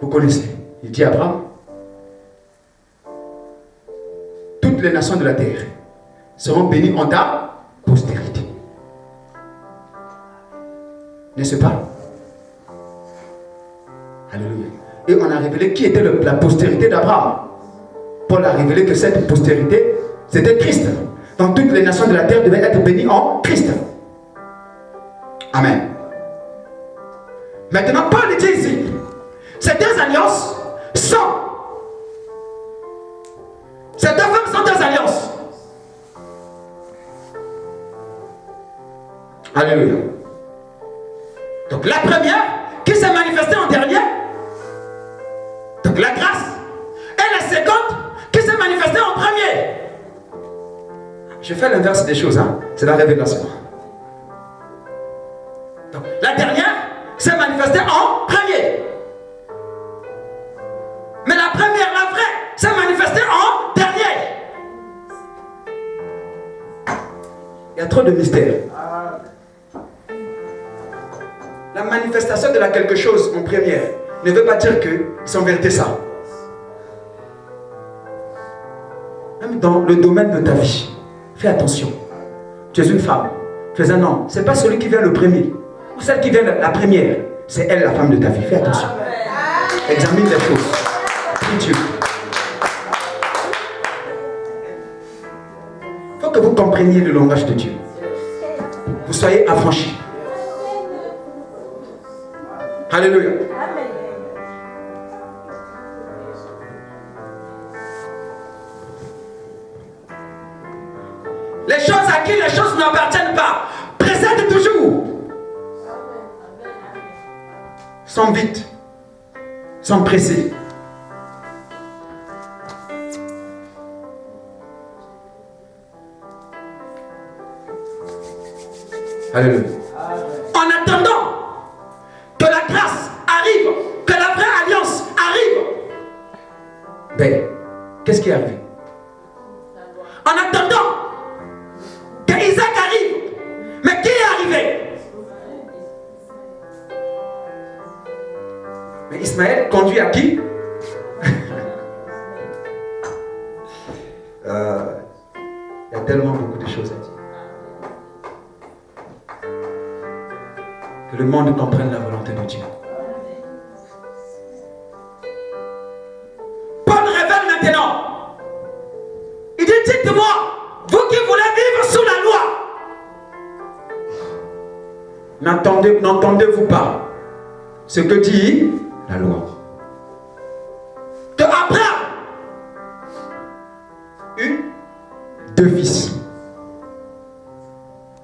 Vous connaissez. Il dit à Abraham, toutes les nations de la terre seront bénies en ta postérité. N'est-ce pas? Alléluia. Et on a révélé qui était la postérité d'Abraham. Paul a révélé que cette postérité, c'était Christ. Donc toutes les nations de la terre devaient être bénies en Christ. Amen. Maintenant, Paul dit ici, ces deux alliances sont, ces deux femmes sont deux alliances. Alléluia. Donc la première, qui s'est manifestée en dernier, donc la grâce, et la seconde, qui s'est manifestée en premier. Je fais l'inverse des choses, hein? C'est la révélation. Donc, la dernière s'est manifestée en premier. Mais la première, la vraie, s'est manifestée en dernier. Il y a trop de mystères. La manifestation de la quelque chose en première ne veut pas dire que c'est en vérité ça. Même dans le domaine de ta vie, fais attention. Tu es une femme, tu es un homme. Ce n'est pas celui qui vient le premier ou celle qui vient la première. C'est elle la femme de ta vie. Fais attention. Examine les choses. Prie Dieu. Il faut que vous compreniez le langage de Dieu. Vous soyez affranchis. Alléluia. Les choses à qui les choses n'appartiennent pas, précèdent toujours. Sans vite, sans presser. Alléluia. En attendant que la grâce arrive, que la vraie alliance arrive, ben, qu'est-ce qui est arrivé? En attendant qu'Isaac arrive, mais qui est arrivé? Mais Ismaël conduit à qui? Il y a tellement beaucoup de choses à dire. Que le monde comprenne la volonté de Dieu. Paul révèle maintenant. Il dit, dites-moi, vous qui voulez vivre sous la loi, n'entendez-vous pas ce que dit la loi? Que Abraham eut deux fils.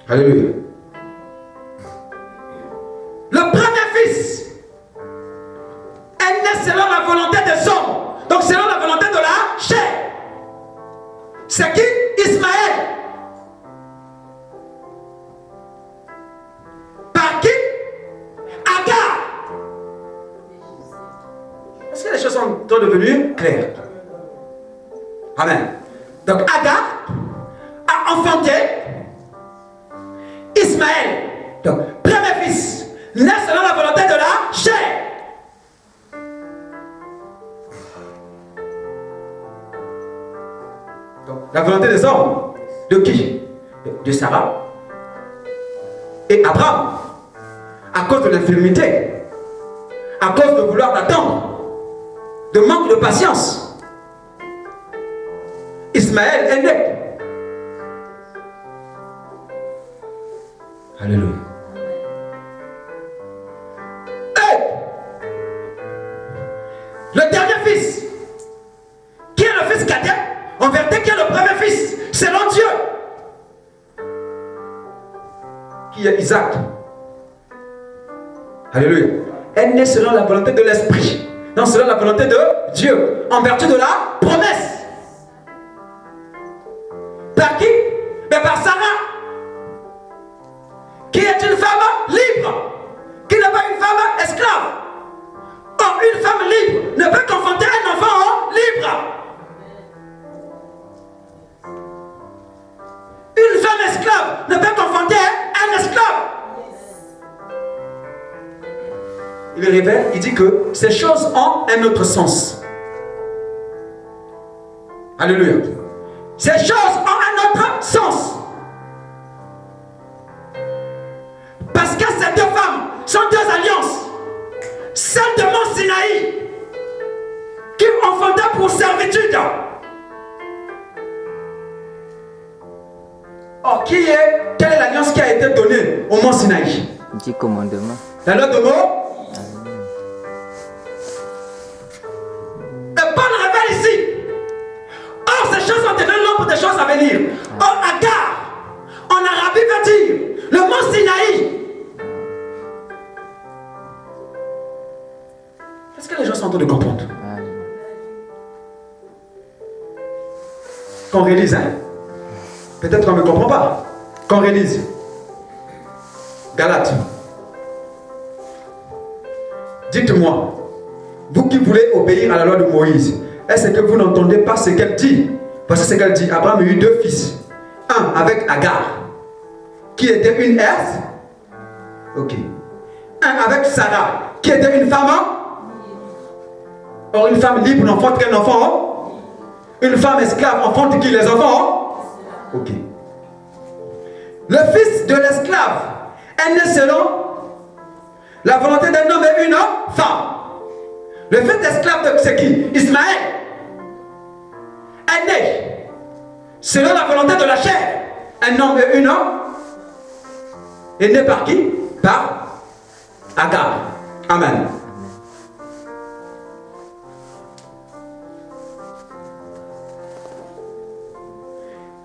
Alléluia. Le premier fils est né selon la volonté des hommes, donc selon la volonté de la chair. C'est qui? Ismaël. Par qui? Agar. Est-ce que les choses sont devenues claires? Amen. Donc Agar a enfanté Ismaël. Donc premier fils, né selon la volonté de la chair. Donc, la volonté des hommes. De qui? De Sarah et Abraham. À cause de l'infirmité, à cause de vouloir d'attendre, de manque de patience, Ismaël est né. Alléluia. Et le dernier fils, qui est le fils En vérité, qui est le premier fils selon Dieu? Qui est Isaac? Alléluia. Elle naît selon la volonté de l'esprit, non selon la volonté de Dieu, en vertu de la promesse. Par qui? Mais par Sarah, qui est une femme libre, qui n'est pas une femme esclave. Or, une femme libre ne peut qu'enfanter un enfant libre. Une femme esclave ne peut qu'enfanter un esclave. Il révèle, il dit que ces choses ont un autre sens. Alléluia. Ces choses ont un autre sens. Parce que ces deux femmes sont deux alliances. Celle de Mont Sinaï, qui enfanta pour servitude. Or, quelle est l'alliance qui a été donnée au Mont Sinaï? 10 commandements. La loi de Moïse. Et Paul révèle ici. Or, ces choses ont donné l'ombre des choses à venir. Or, Agar, en Arabie veut dire le Mont Sinaï. Est-ce que les gens sont en train de comprendre? Qu'on réalise, hein? Peut-être qu'on ne me comprend pas. Qu'on réalise. Galates. Dites-moi, vous qui voulez obéir à la loi de Moïse, est-ce que vous n'entendez pas ce qu'elle dit? Parce que ce qu'elle dit, Abraham a eu deux fils. Un avec Agar, qui était une herse. Ok. Un avec Sarah, qui était une femme. Or, une femme libre n'enfante qu'un enfant. Une femme esclave enfante qui les enfants? Ok. Le fils de l'esclave est né selon la volonté d'un homme et une femme. Le fils d'esclave, c'est qui? Ismaël est né selon la volonté de la chair. Un homme et une femme est né par qui? Par Agar. Amen.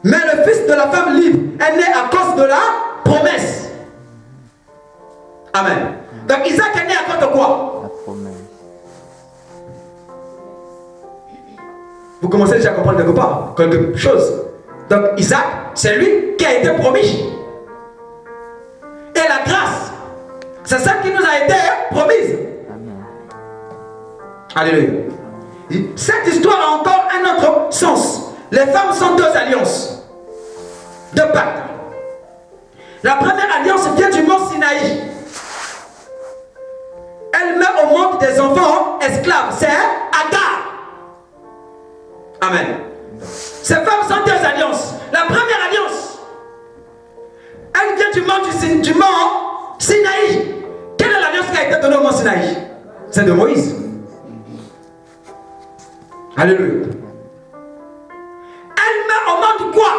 Mais le fils de la femme libre est né à cause de la promesse. Amen. Donc Isaac est né à cause de quoi? La promesse. Vous commencez déjà à comprendre quelque part, quelque chose. Donc Isaac, c'est lui qui a été promis. Et la grâce, c'est ça qui nous a été promise. Amen. Alléluia. Cette histoire a encore un autre sens. Les femmes sont deux alliances, deux pactes. La première alliance vient du mont Sinaï. Elle met au monde des enfants esclaves. C'est Agar. Amen. Ces femmes sont deux alliances. La première alliance, elle vient du mont Sinaï. Quelle est l'alliance qui a été donnée au mont Sinaï? C'est de Moïse. Alléluia. Elle met au monde quoi?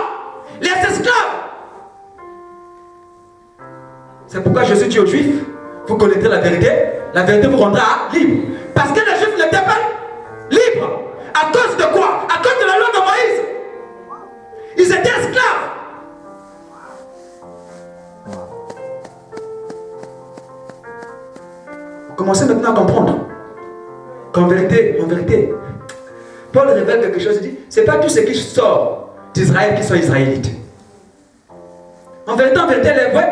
Les esclaves. C'est pourquoi Jésus dit aux Juifs, vous connaîtrez la vérité vous rendra libre. Parce que les Juifs n'étaient pas libres. À cause de quoi? À cause de la loi de Moïse. Ils étaient esclaves. Vous commencez maintenant à comprendre qu'en vérité, Paul révèle quelque chose, il dit, c'est pas tout ce qui sort d'Israël qui sont israélites. En vérité,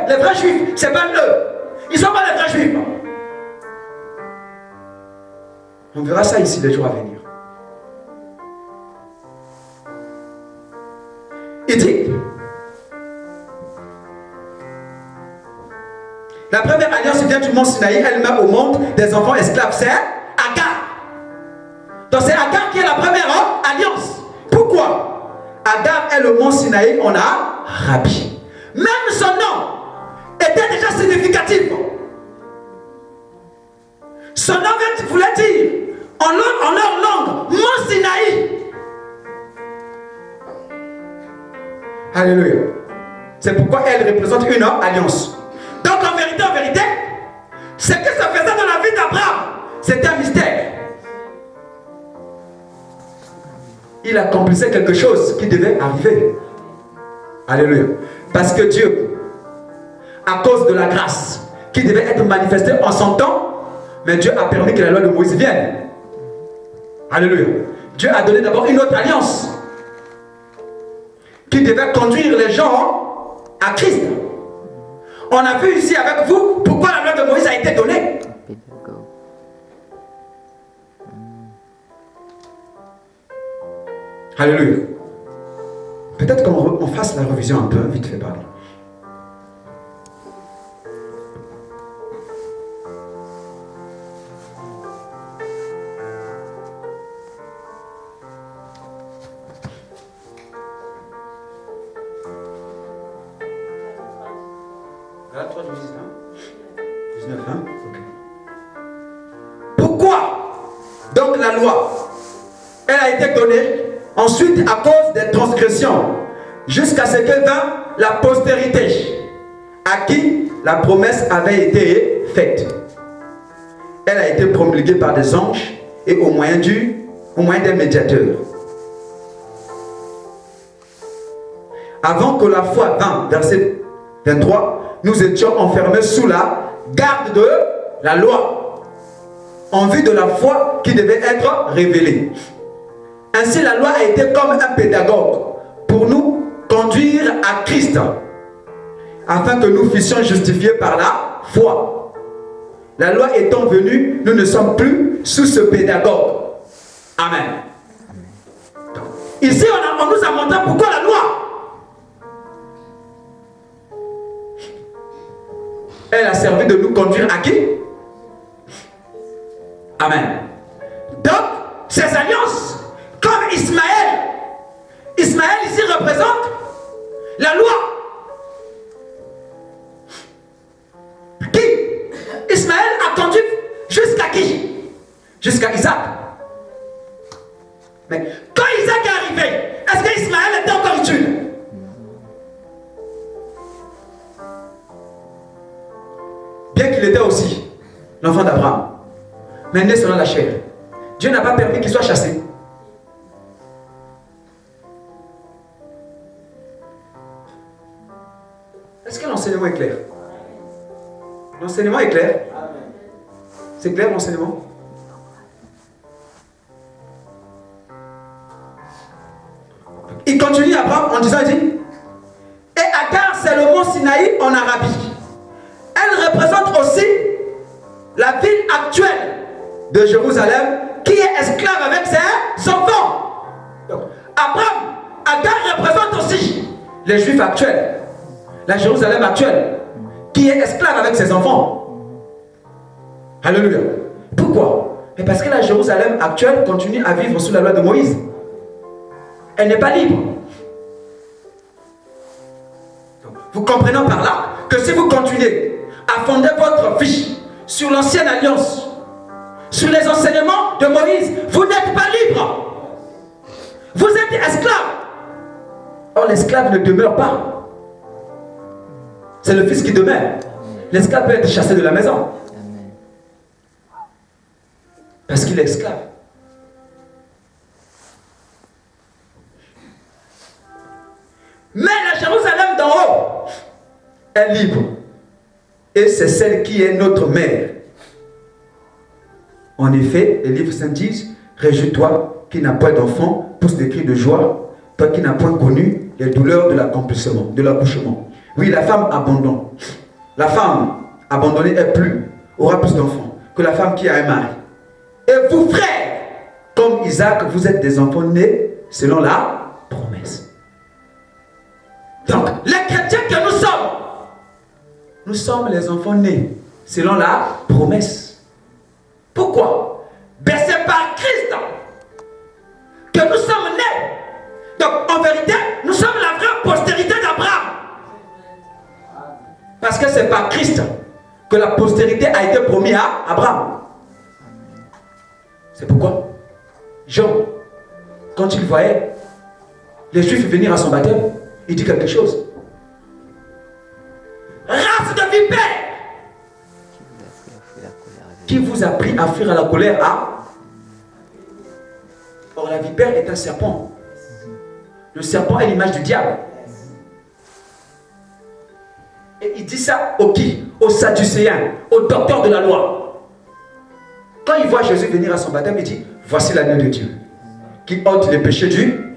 les vrais juifs, c'est pas eux. Ils ne sont pas les vrais juifs. On verra ça ici les jours à venir. Il dit, la première alliance vient du mont Sinaï, elle met au monde des enfants esclaves, c'est Agar. Donc c'est Agar qui est la première alliance. Pourquoi? Agar est le mont Sinaï, on a Rabbi. Même son nom était déjà significatif. Son nom voulait dire, en leur langue, mont Sinaï. Alléluia. C'est pourquoi elle représente une alliance. Donc en vérité, ce que ça faisait dans la vie d'Abraham, c'était un mystère. il accomplissait quelque chose qui devait arriver. Alléluia. Parce que Dieu, à cause de la grâce qui devait être manifestée en son temps, mais Dieu a permis que la loi de Moïse vienne. Alléluia. Dieu a donné d'abord une autre alliance qui devait conduire les gens à Christ. On a vu ici avec vous pourquoi la loi de Moïse a été donnée. Alléluia. Peut-être qu'on fasse la révision un peu, vite fait, pardon. Pourquoi donc la loi, elle a été donnée ensuite à cause des transgressions, jusqu'à ce que vint la postérité, à qui la promesse avait été faite. Elle a été promulguée par des anges et au moyen des médiateurs. Avant que la foi vînt, verset 23, nous étions enfermés sous la garde de la loi, en vue de la foi qui devait être révélée. Ainsi, la loi a été comme un pédagogue pour nous conduire à Christ, afin que nous fussions justifiés par la foi. La loi étant venue, nous ne sommes plus sous ce pédagogue. Amen. Ici, on nous a montré pourquoi la loi. Elle a servi de nous conduire à qui? Amen. Donc, ces alliances, comme Ismaël ici représente la loi. Qui? Ismaël a conduit jusqu'à qui? Jusqu'à Isaac. Mais quand Isaac est arrivé, est-ce que Ismaël était encore utile? Bien qu'il était aussi l'enfant d'Abraham, mais né selon la chair. Dieu n'a pas permis qu'il soit chassé. Est-ce que l'enseignement est clair? L'enseignement est clair? C'est clair l'enseignement? Il continue Abraham en disant, il dit, et Agar, c'est le mont Sinaï en Arabie. Elle représente aussi la ville actuelle de Jérusalem qui est esclave avec ses enfants. Donc, Agar représente aussi les Juifs actuels, la Jérusalem actuelle qui est esclave avec ses enfants. Alléluia. Pourquoi? Mais parce que la Jérusalem actuelle continue à vivre sous la loi de Moïse. Elle n'est pas libre. Donc, vous comprenez par là que si vous continuez à fonder votre vie sur l'ancienne alliance, sur les enseignements de Moïse, vous n'êtes pas libre. Vous êtes esclave. Or, l'esclave ne demeure pas. C'est le fils qui demeure. L'esclave peut être chassé de la maison. Parce qu'il est esclave. Mais la Jérusalem d'en haut est libre. Et c'est celle qui est notre mère. En effet, les livres saints disent, réjouis-toi qui n'a pas d'enfant, pousse des cris de joie, toi qui n'as point connu les douleurs de l'accouchement. Oui, la femme abandonne. La femme abandonnée aura plus d'enfants que la femme qui a un mari. Et vous, frères, comme Isaac, vous êtes des enfants nés selon la promesse. Donc, les chrétiens que nous sommes les enfants nés selon la promesse. Pourquoi? Ben c'est par Christ que nous sommes nés. Donc, en vérité, nous sommes la vraie postérité d'Abraham. Parce que c'est par Christ que la postérité a été promise à Abraham. C'est pourquoi Jean, quand il voyait les Juifs venir à son baptême, il dit quelque chose. Race de vipères! Qui vous a pris à fuir à la colère à... Or la vipère est un serpent. Le serpent est l'image du diable. Et il dit ça aux qui? Aux Sadducéens, aux docteurs de la loi. Quand il voit Jésus venir à son baptême, il dit, voici l'agneau de Dieu, qui ôte les péchés du...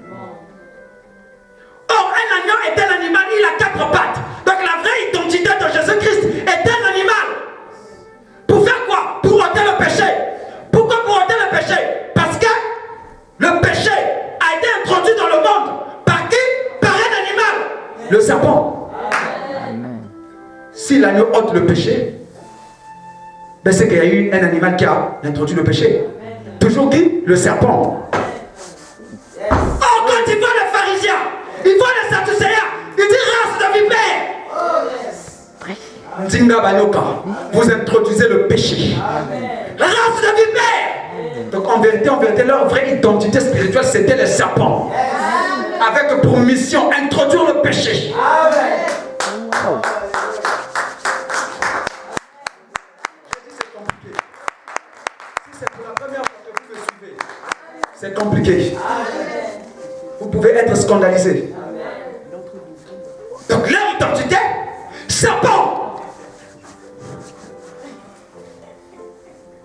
Or, un agneau est un animal, il a 4 pattes. Donc la vraie identité de Jésus-Christ est un animal. Pour faire quoi? Pour ôter le péché. Pourquoi pour ôter le péché? Parce que le péché a été introduit dans le monde. Par qui? Par un animal. Le serpent. Amen. Si l'agneau ôte le péché, ben c'est qu'il y a eu un animal qui a introduit le péché. Amen. Toujours qui? Le serpent. Or, quand il voit les pharisiens, il voit les sadducéens, il dit race de vipère. Ndinga Banyoka, vous introduisez le péché. Race de vipère. Donc en vérité, leur vraie identité spirituelle, c'était les serpents. Avec pour mission introduire le péché. C'est compliqué. Vous pouvez être scandalisé. Donc leur identité, serpent.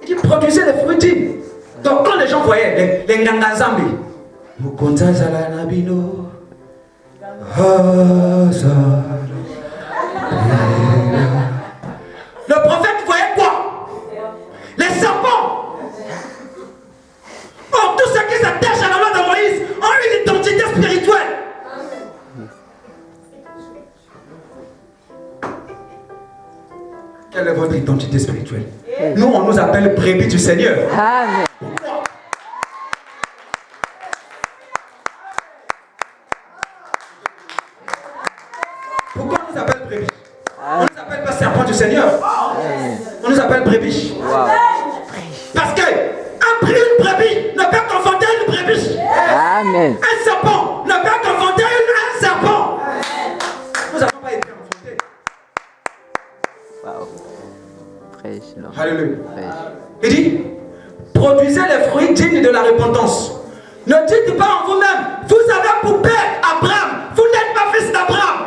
Il produisait des fruits dignes. Donc quand les gens voyaient les Nganganzambi, le prophète voyait quoi? Les serpents. Or, tous ceux qui s'attachent à la loi de Moïse ont une identité spirituelle. Quelle est votre identité spirituelle? Nous, on nous appelle brebis du Seigneur. Amen. Pourquoi on nous appelle brebis? On ne nous appelle pas serpent du Seigneur. On nous appelle brebis. Wow. Parce que une brebis ne peut confronter une brebis. Amen. Un serpent ne peut confronter un serpent. Nous n'avons pas été confrontés. Wow. Alléluia. Il dit, produisez les fruits dignes de la repentance. Ne dites pas en vous-même, vous avez pour père Abraham. Vous n'êtes pas fils d'Abraham.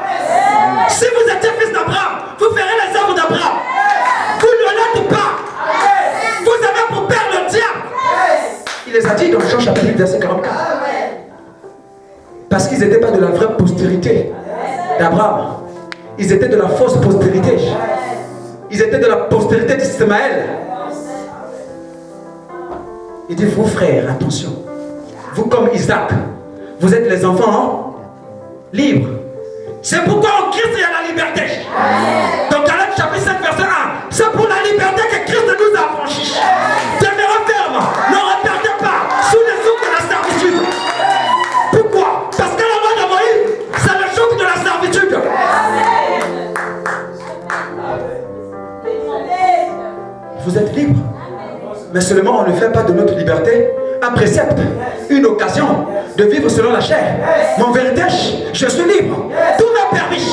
Si vous étiez fils d'Abraham, vous ferez les œuvres d'Abraham. Vous ne l'êtes pas. Vous avez pour père le diable. Il les a dit dans Jean chapitre 8, verset 44. Parce qu'ils n'étaient pas de la vraie postérité d'Abraham. Ils étaient de la fausse postérité. Ils étaient de la postérité d'Ismaël. Il dit, vous frères, attention. Vous comme Isaac, vous êtes les enfants libres. C'est pourquoi en Christ il y a la liberté. Donc Galates chapitre 5, verset 1. C'est pour la liberté que Christ nous a affranchis. Demeurez ferme. Ne reperdez pas sous les jougs de la servitude. Pourquoi? Parce que la loi de Moïse, c'est le joug de la servitude. Vous êtes libre. Mais seulement on ne fait pas de notre liberté un précepte, une occasion de vivre selon la chair. Mais en vérité, je suis libre. Tout m'est permis.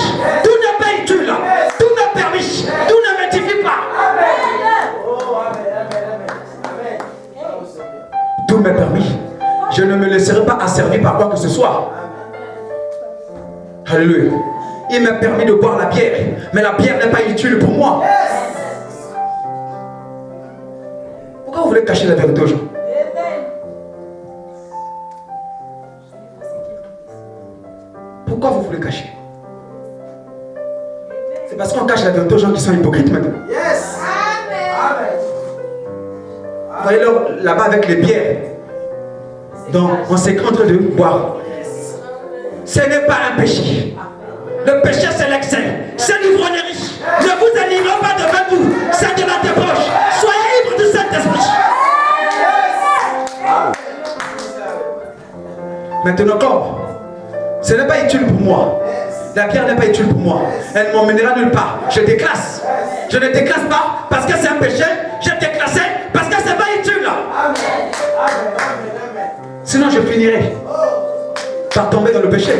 Tout n'est pas utile. Tout m'est permis. Tout ne m'édifie pas. Tout m'est permis. Je ne me laisserai pas asservir par quoi que ce soit. Alléluia. Il m'a permis de boire la bière, mais la bière n'est pas utile pour moi. Pourquoi vous voulez cacher la vérité aux gens? Pourquoi vous voulez cacher? C'est parce qu'on cache la vérité aux gens qui sont hypocrites maintenant. Yes. Vous voyez là-bas avec les bières. Donc on s'est en train de boire. Ce n'est pas un péché. Le péché c'est l'excès. C'est l'ivrognerie. Ne vous enivrez pas de vous. C'est de la débauche. Soyez ivres du Saint-Esprit. Maintenant comme ce n'est pas utile pour moi. La bière n'est pas utile pour moi. Elle ne m'emmènera nulle part. Je déclasse. Je ne déclasse pas parce que c'est un péché. Je déclasse parce que ce n'est pas utile. Sinon je finirai par tomber dans le péché.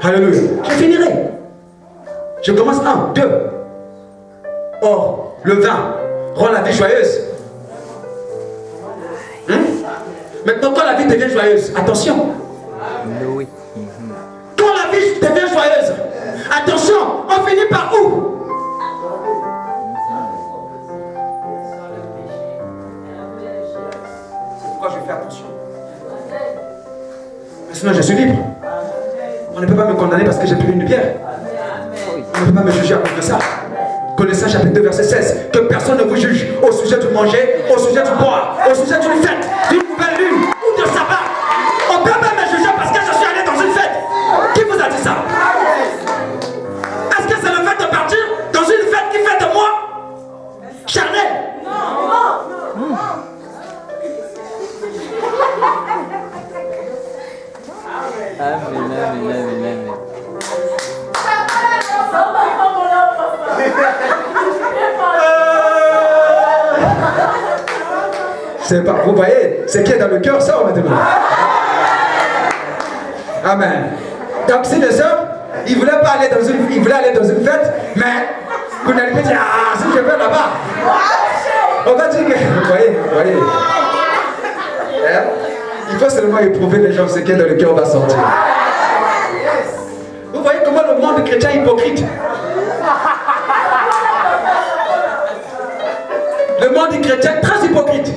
Alléluia. Je finirai. Je commence 1, 2. Or, le vin rend la vie joyeuse. Maintenant, quand la vie devient joyeuse, attention. Oui. Quand la vie devient joyeuse, attention, on finit par où? C'est pourquoi je fais attention. Mais sinon, je suis libre. On ne peut pas me condamner parce que j'ai pris une bière. On ne peut pas me juger à cause de ça. Colossiens chapitre 2 verset 16. Que personne ne vous juge au sujet du manger, au sujet du boire, au sujet d'une fête, d'une nouvelle lune ou de sabbat. On ne peut pas me juger parce que je suis allé dans une fête. Qui vous a dit ça? Est-ce que c'est le fait de partir dans une fête qui fait de moi charnel? Non. Amen. C'est pas, vous voyez, c'est qui est dans le cœur sort maintenant. Amen. Donc si les hommes, ils voulaient pas aller dans une fête, mais vous n'allez pas dire ah si je vais là-bas. On va dire que vous voyez. Hein? Il faut seulement éprouver les gens, ce qui est dans le cœur va sortir. Vous voyez comment le monde chrétien est hypocrite. Le monde chrétien est très hypocrite.